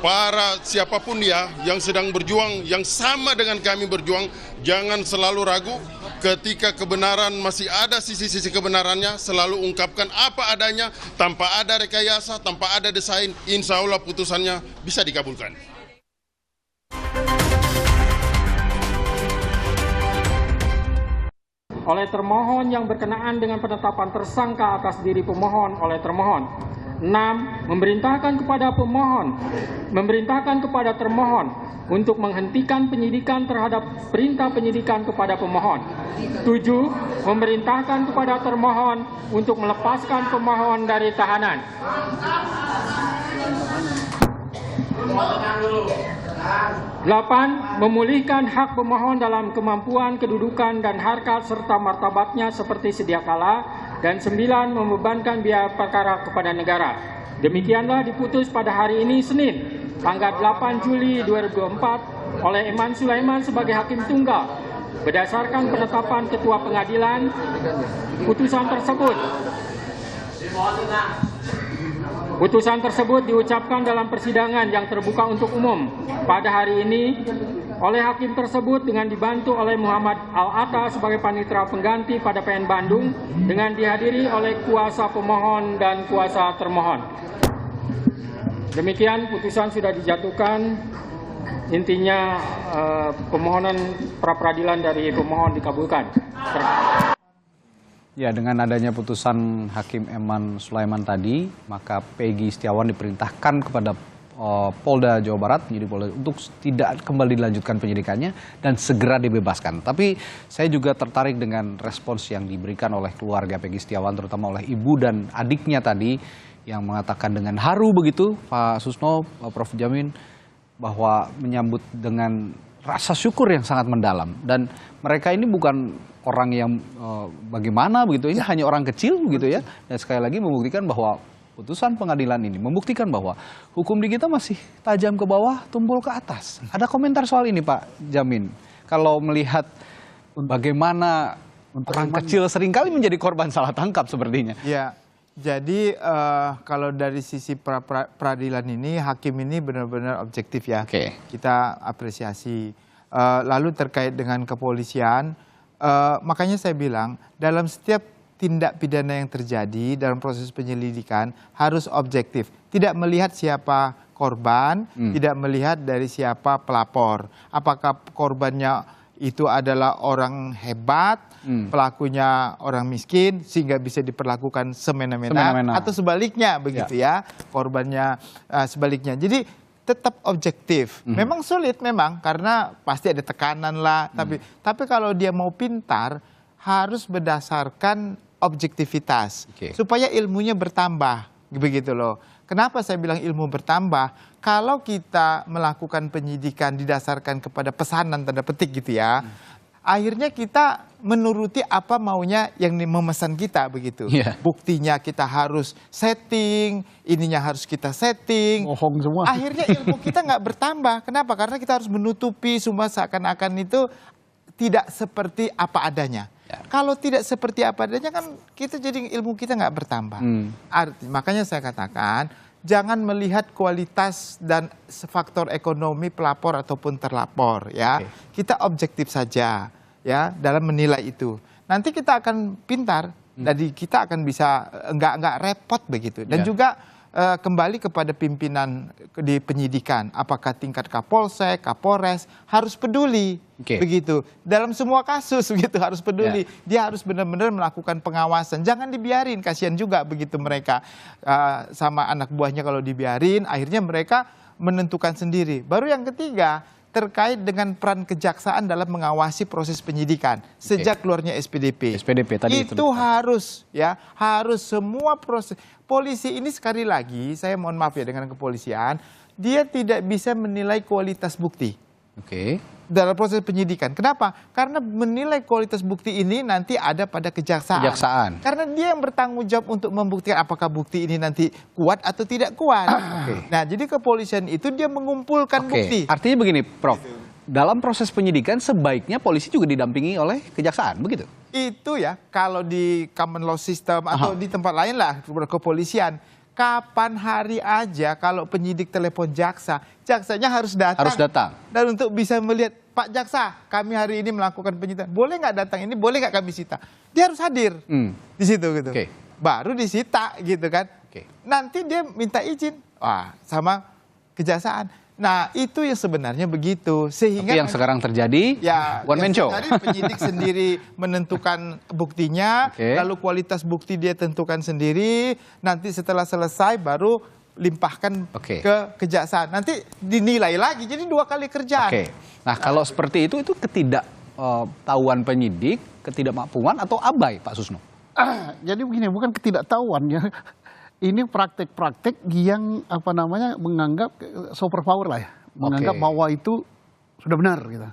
para siapapun ya yang sedang berjuang, yang sama dengan kami berjuang, jangan selalu ragu. Ketika kebenaran masih ada sisi-sisi kebenarannya, selalu ungkapkan apa adanya, tanpa ada rekayasa, tanpa ada desain, insya Allah putusannya bisa dikabulkan. Oleh termohon yang berkenaan dengan penetapan tersangka atas diri pemohon oleh termohon. 6. Memerintahkan kepada termohon untuk menghentikan penyidikan terhadap perintah penyidikan kepada pemohon. 7. Memerintahkan kepada termohon untuk melepaskan pemohon dari tahanan. 8. Memulihkan hak pemohon dalam kemampuan, kedudukan, dan harkat serta martabatnya seperti sedia kala. Dan 9. Membebankan biaya perkara kepada negara. Demikianlah diputus pada hari ini Senin, tanggal 8 Juli 2024 oleh Eman Sulaiman sebagai hakim tunggal. Berdasarkan penetapan Ketua Pengadilan, putusan tersebut diucapkan dalam persidangan yang terbuka untuk umum pada hari ini oleh hakim tersebut dengan dibantu oleh Muhammad Al-Atta sebagai panitera pengganti pada PN Bandung dengan dihadiri oleh kuasa pemohon dan kuasa termohon. Demikian putusan sudah dijatuhkan. Intinya permohonan pra-peradilan dari pemohon dikabulkan. Ya, dengan adanya putusan Hakim Eman Sulaiman tadi, maka Peggy Setiawan diperintahkan kepada Polda Jawa Barat untuk tidak kembali dilanjutkan penyidikannya dan segera dibebaskan. Tapi saya juga tertarik dengan respons yang diberikan oleh keluarga Peggy Setiawan, terutama oleh ibu dan adiknya tadi, yang mengatakan dengan haru begitu, Pak Susno, Prof. Jamin, bahwa menyambut dengan rasa syukur yang sangat mendalam. Dan mereka ini bukan orang yang bagaimana begitu, ini hanya orang kecil begitu ya. Dan sekali lagi membuktikan bahwa putusan pengadilan ini membuktikan bahwa hukum di kita masih tajam ke bawah, tumpul ke atas. Ada komentar soal ini Pak Jamin? Kalau melihat bagaimana orang kecil seringkali menjadi korban salah tangkap sepertinya. Ya, jadi kalau dari sisi peradilan ini, hakim ini benar-benar objektif ya. Kita apresiasi. Lalu terkait dengan kepolisian, makanya saya bilang dalam setiap tindak pidana yang terjadi dalam proses penyelidikan harus objektif. Tidak melihat siapa korban, tidak melihat dari siapa pelapor. Apakah korbannya itu adalah orang hebat, pelakunya orang miskin, sehingga bisa diperlakukan semena-mena, atau sebaliknya begitu ya, korbannya sebaliknya. Jadi tetap objektif. Memang sulit memang, karena pasti ada tekanan lah. Tapi kalau dia mau pintar, harus berdasarkan objektivitas, supaya ilmunya bertambah, begitu loh. Kenapa saya bilang ilmu bertambah? Kalau kita melakukan penyidikan didasarkan kepada pesanan tanda petik gitu ya, akhirnya kita menuruti apa maunya yang memesan kita begitu. Buktinya kita harus setting, ininya harus kita setting. Bohong semua. Akhirnya ilmu kita nggak bertambah. Kenapa? Karena kita harus menutupi semua seakan-akan itu tidak seperti apa adanya. Kalau tidak seperti apa adanya kan kita jadi ilmu kita nggak bertambah. Makanya saya katakan jangan melihat kualitas dan faktor ekonomi pelapor ataupun terlapor ya. Kita objektif saja ya dalam menilai itu. Nanti kita akan pintar, jadi kita akan bisa nggak repot begitu. Dan juga kembali kepada pimpinan di penyidikan, apakah tingkat Kapolsek, Kapolres harus peduli begitu dalam semua kasus begitu, harus peduli. Dia harus benar-benar melakukan pengawasan, jangan dibiarin, kasihan juga begitu mereka sama anak buahnya kalau dibiarin, akhirnya mereka menentukan sendiri. Baru yang ketiga, terkait dengan peran kejaksaan dalam mengawasi proses penyidikan sejak keluarnya SPDP. SPDP tadi itu harus semua proses. Polisi ini sekali lagi, saya mohon maaf ya dengan kepolisian, dia tidak bisa menilai kualitas bukti. Dalam proses penyidikan. Kenapa? Karena menilai kualitas bukti ini nanti ada pada kejaksaan. Karena dia yang bertanggung jawab untuk membuktikan apakah bukti ini nanti kuat atau tidak kuat. Nah, jadi kepolisian itu dia mengumpulkan bukti. Artinya begini, Prof. Dalam proses penyidikan sebaiknya polisi juga didampingi oleh kejaksaan, begitu? Itu ya, kalau di common law system atau di tempat lain lah, kepolisian. Kapan hari aja kalau penyidik telepon jaksa, jaksanya harus datang. Harus datang. Dan untuk bisa melihat, Pak Jaksa, kami hari ini melakukan penyidikan. Boleh nggak datang ini? Boleh nggak kami sita? Dia harus hadir di situ gitu. Baru disita gitu kan. Nanti dia minta izin, sama kejaksaan. Nah, itu yang sebenarnya begitu. Sehingga tapi yang sekarang terjadi, one man show. Penyidik sendiri menentukan buktinya, lalu kualitas bukti dia tentukan sendiri, nanti setelah selesai baru limpahkan ke kejaksaan. Nanti dinilai lagi, jadi 2 kali kerjaan. Nah, kalau seperti itu ketidaktahuan penyidik, ketidakmampuan atau abai, Pak Susno? Jadi begini, bukan ketidaktahuan ya. Ini praktek-praktek yang menganggap superpower lah ya, menganggap bahwa itu sudah benar gitu.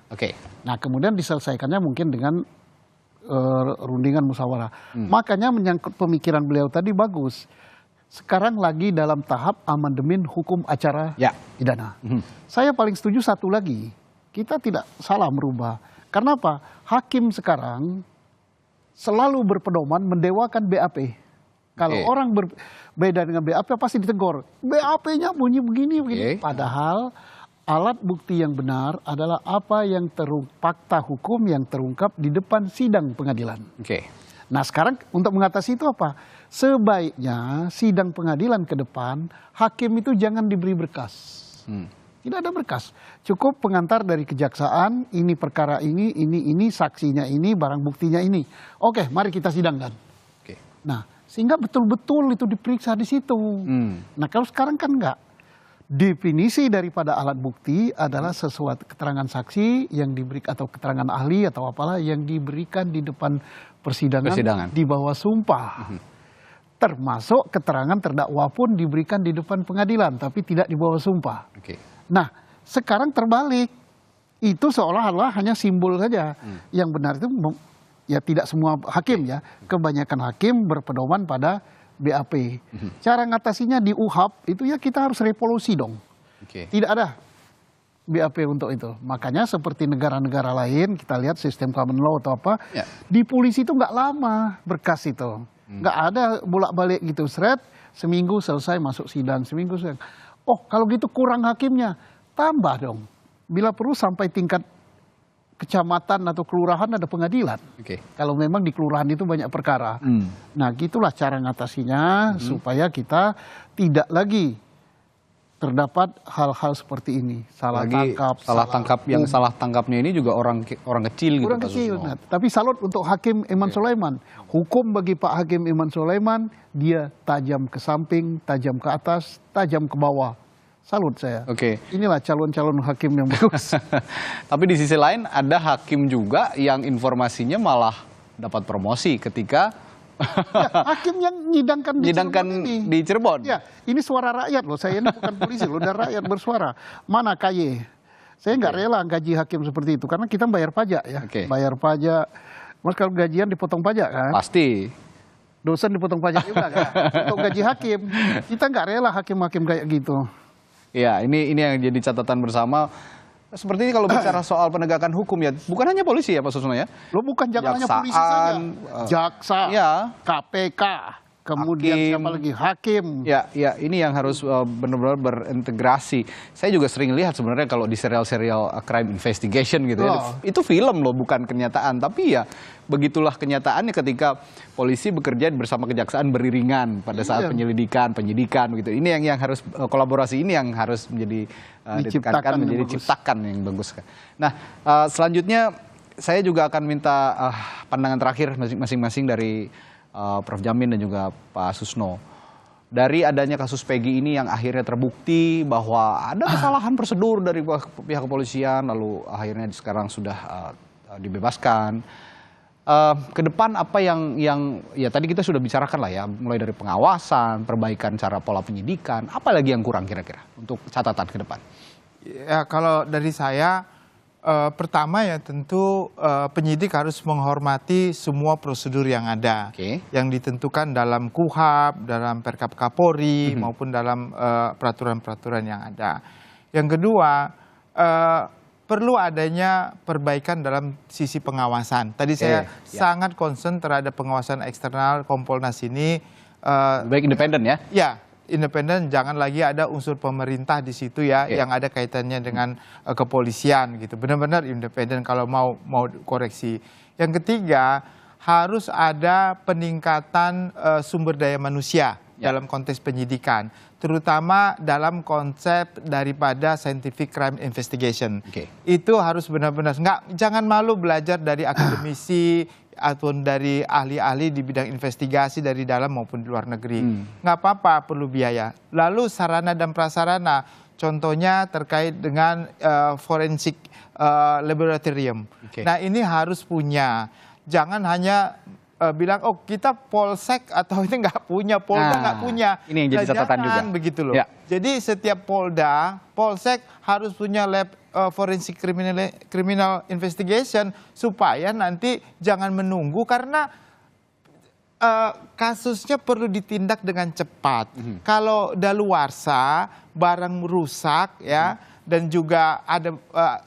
Nah, kemudian diselesaikannya mungkin dengan rundingan musyawarah. Makanya menyangkut pemikiran beliau tadi bagus. Sekarang lagi dalam tahap amandemen hukum acara pidana. Saya paling setuju satu lagi, kita tidak salah merubah. Karena apa? Hakim sekarang selalu berpedoman mendewakan BAP. Kalau orang berbeda dengan BAP pasti ditegur. BAP-nya bunyi begini. Padahal alat bukti yang benar adalah apa yang fakta hukum yang terungkap di depan sidang pengadilan. Nah, sekarang untuk mengatasi itu apa? Sebaiknya sidang pengadilan ke depan, hakim itu jangan diberi berkas. Tidak ada berkas. Cukup pengantar dari kejaksaan, ini perkara ini, saksinya ini, barang buktinya ini. Oke, mari kita sidangkan. Nah, sehingga betul-betul itu diperiksa di situ. Nah, kalau sekarang kan enggak. Definisi daripada alat bukti adalah sesuatu keterangan saksi yang diberikan atau keterangan ahli atau apalah yang diberikan di depan persidangan. Di bawah sumpah. Termasuk keterangan terdakwa pun diberikan di depan pengadilan, tapi tidak di bawah sumpah. Nah, sekarang terbalik. Itu seolah-olah hanya simbol saja. Yang benar itu ya tidak semua hakim ya, kebanyakan hakim berpedoman pada BAP. Cara ngatasinya di UHAP itu ya kita harus revolusi dong. Tidak ada BAP untuk itu. Makanya seperti negara-negara lain, kita lihat sistem common law atau apa, di polisi itu nggak lama berkas itu. Nggak ada bolak-balik gitu, seminggu selesai masuk sidang, seminggu selesai. Oh, kalau gitu kurang hakimnya, tambah dong. Bila perlu sampai tingkat kecamatan atau kelurahan ada pengadilan. Kalau memang di kelurahan itu banyak perkara. Nah, gitulah cara ngatasinya supaya kita tidak lagi terdapat hal-hal seperti ini. Salah tangkapnya ini juga orang kecil gitu. Orang kecil. Nah, tapi salut untuk Hakim Iman Sulaiman. Hukum bagi Pak Hakim Iman Sulaiman, dia tajam ke samping, tajam ke atas, tajam ke bawah. Salut saya. Inilah calon-calon hakim yang bagus. Tapi di sisi lain ada hakim juga yang informasinya malah dapat promosi ketika hakim yang nyidangkan di Cirebon. Ya, ini suara rakyat loh. Saya ini bukan polisi loh, dan rakyat bersuara. Mana KY? Saya nggak rela gaji hakim seperti itu karena kita bayar pajak ya. Bayar pajak. Mas, kalau gajian dipotong pajak kan? Pasti. Dosen dipotong pajak juga kan? Untuk gaji hakim, kita nggak rela hakim-hakim kayak gitu. Ya, ini yang jadi catatan bersama. Seperti ini kalau bicara soal penegakan hukum ya, bukan hanya polisi ya Pak Susno ya? Lo bukan jangan hanya polisi saja. Jaksa, KPK, kemudian siapa lagi? Hakim. Ya, ini yang harus benar-benar berintegrasi. Saya juga sering lihat sebenarnya kalau di serial-serial crime investigation gitu ya. Itu film loh, bukan kenyataan. Tapi ya begitulah kenyataannya ketika polisi bekerja bersama kejaksaan beriringan pada saat penyidikan gitu. Ini yang harus kolaborasi ini yang harus menjadi diciptakan yang bagus. Nah, selanjutnya saya juga akan minta pandangan terakhir masing-masing dari Prof. Jamin dan juga Pak Susno. dari adanya kasus Peggy ini yang akhirnya terbukti bahwa ada kesalahan prosedur dari pihak kepolisian, lalu akhirnya sekarang sudah dibebaskan. Ke depan apa yang ya tadi kita sudah bicarakan lah ya, mulai dari pengawasan, perbaikan cara pola penyidikan, apa lagi yang kurang kira-kira untuk catatan ke depan? Ya kalau dari saya, pertama ya tentu penyidik harus menghormati semua prosedur yang ada, yang ditentukan dalam KUHAP, dalam Perkap Kapolri maupun dalam peraturan-peraturan yang ada. Yang kedua, perlu adanya perbaikan dalam sisi pengawasan. Tadi saya sangat concern terhadap pengawasan eksternal Kompolnas ini. Baik independen ya? Ya. Independen, jangan lagi ada unsur pemerintah di situ ya, yang ada kaitannya dengan kepolisian gitu. Benar-benar independen kalau mau koreksi. Yang ketiga, harus ada peningkatan sumber daya manusia dalam konteks penyidikan, terutama dalam konsep daripada scientific crime investigation. Itu harus benar-benar jangan malu belajar dari akademisi ataupun dari ahli-ahli di bidang investigasi dari dalam maupun di luar negeri. Nggak apa-apa, perlu biaya. Lalu sarana dan prasarana, contohnya terkait dengan forensik laboratorium. Nah ini harus punya, jangan hanya bilang oh kita polsek atau ini nggak punya, Polda nggak punya. Ini yang jadi catatan juga. Begitu loh. Jadi setiap Polda, polsek harus punya lab forensik criminal investigation supaya nanti jangan menunggu karena kasusnya perlu ditindak dengan cepat. Kalau daluarsa, barang rusak ya, dan juga ada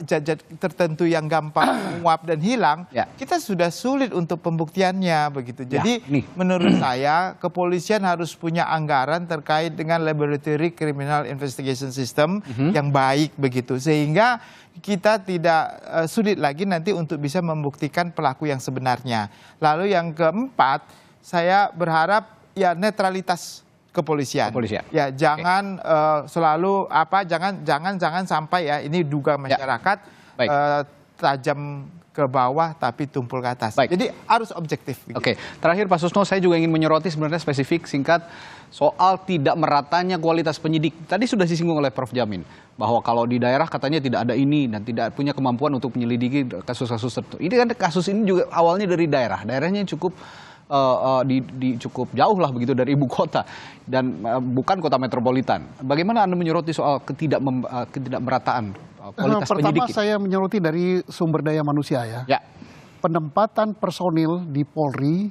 zat-zat tertentu yang gampang menguap dan hilang, kita sudah sulit untuk pembuktiannya begitu. Jadi menurut saya kepolisian harus punya anggaran terkait dengan laboratory criminal investigation system yang baik begitu, sehingga kita tidak sulit lagi nanti untuk bisa membuktikan pelaku yang sebenarnya. Lalu yang keempat, saya berharap ya netralitas kepolisian. Ya jangan selalu jangan sampai ya ini duga masyarakat tajam ke bawah tapi tumpul ke atas. Jadi harus objektif. Oke, terakhir Pak Susno, saya juga ingin menyoroti sebenarnya spesifik singkat soal tidak meratanya kualitas penyidik. Tadi sudah disinggung oleh Prof. Jamin bahwa kalau di daerah katanya tidak ada ini dan tidak punya kemampuan untuk menyelidiki kasus-kasus tertentu. Ini kan kasus ini juga awalnya dari daerahnya cukup cukup jauh lah begitu dari ibu kota dan bukan kota metropolitan. Bagaimana Anda menyoroti soal ketidakmerataan kualitas penyidik? Pertama saya menyoroti dari sumber daya manusia ya. Penempatan personil di Polri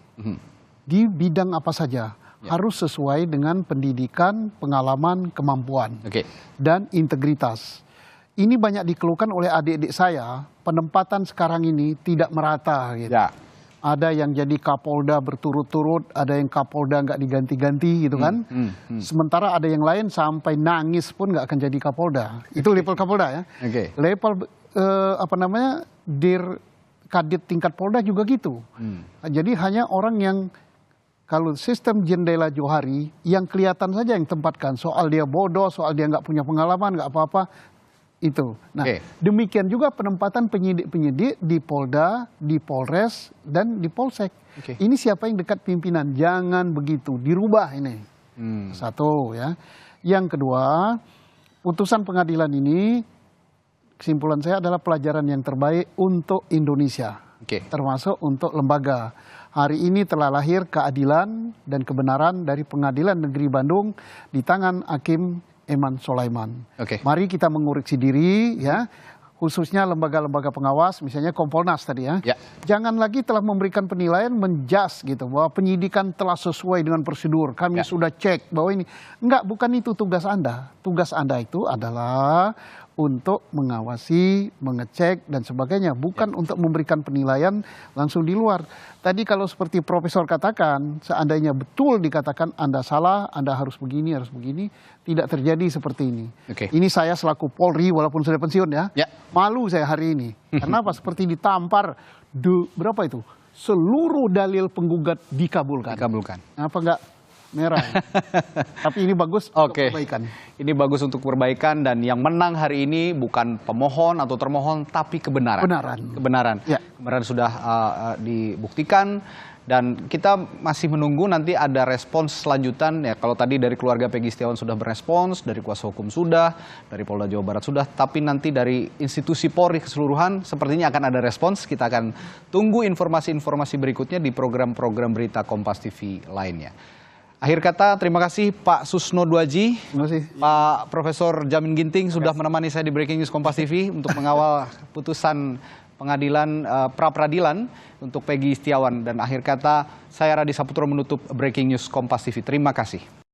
di bidang apa saja harus sesuai dengan pendidikan, pengalaman, kemampuan dan integritas. Ini banyak dikeluhkan oleh adik-adik saya, penempatan sekarang ini tidak merata gitu. Ada yang jadi Kapolda berturut-turut, ada yang Kapolda nggak diganti-ganti gitu kan. Sementara ada yang lain sampai nangis pun nggak akan jadi Kapolda. Itu level Kapolda ya. Level Dir Kadit tingkat Polda juga gitu. Jadi hanya orang yang kalau sistem jendela Johari yang kelihatan saja yang tempatkan. Soal dia bodoh, soal dia nggak punya pengalaman, nggak apa-apa. Itu. Nah, demikian juga penempatan penyidik-penyidik di Polda, di Polres, dan di Polsek. Ini siapa yang dekat pimpinan? Jangan begitu, dirubah ini. Satu ya. Yang kedua, putusan pengadilan ini, kesimpulan saya adalah pelajaran yang terbaik untuk Indonesia. Termasuk untuk lembaga. Hari ini telah lahir keadilan dan kebenaran dari Pengadilan Negeri Bandung di tangan Hakim Eman Sulaiman. Mari kita mengoreksi diri ya, khususnya lembaga-lembaga pengawas, misalnya Kompolnas tadi ya. Jangan lagi telah memberikan penilaian menjas gitu bahwa penyidikan telah sesuai dengan prosedur. Kami sudah cek bahwa ini bukan itu tugas Anda. Tugas Anda itu adalah untuk mengawasi, mengecek dan sebagainya, bukan untuk memberikan penilaian langsung di luar. Tadi kalau seperti Profesor katakan, seandainya betul dikatakan Anda salah, Anda harus begini, tidak terjadi seperti ini. Ini saya selaku Polri walaupun sudah pensiun ya, malu saya hari ini. Karena apa? Seperti ditampar, berapa itu? Seluruh dalil penggugat dikabulkan. Apa enggak merah. Tapi ini bagus untuk perbaikan. Ini bagus untuk perbaikan, dan yang menang hari ini bukan pemohon atau termohon, tapi kebenaran. Kebenaran sudah dibuktikan, dan kita masih menunggu nanti ada respons selanjutan. Ya, kalau tadi dari keluarga Peggy Setiawan sudah berespons, dari kuasa hukum sudah, dari Polda Jawa Barat sudah, tapi nanti dari institusi Polri keseluruhan sepertinya akan ada respons. Kita akan tunggu informasi-informasi berikutnya di program-program berita Kompas TV lainnya. Akhir kata, terima kasih Pak Susno Duaji, Pak Profesor Jamin Ginting sudah menemani saya di Breaking News Kompas TV untuk mengawal putusan pengadilan pra-peradilan untuk Peggy Setiawan. Dan akhir kata, saya Radi Saputro menutup Breaking News Kompas TV. Terima kasih.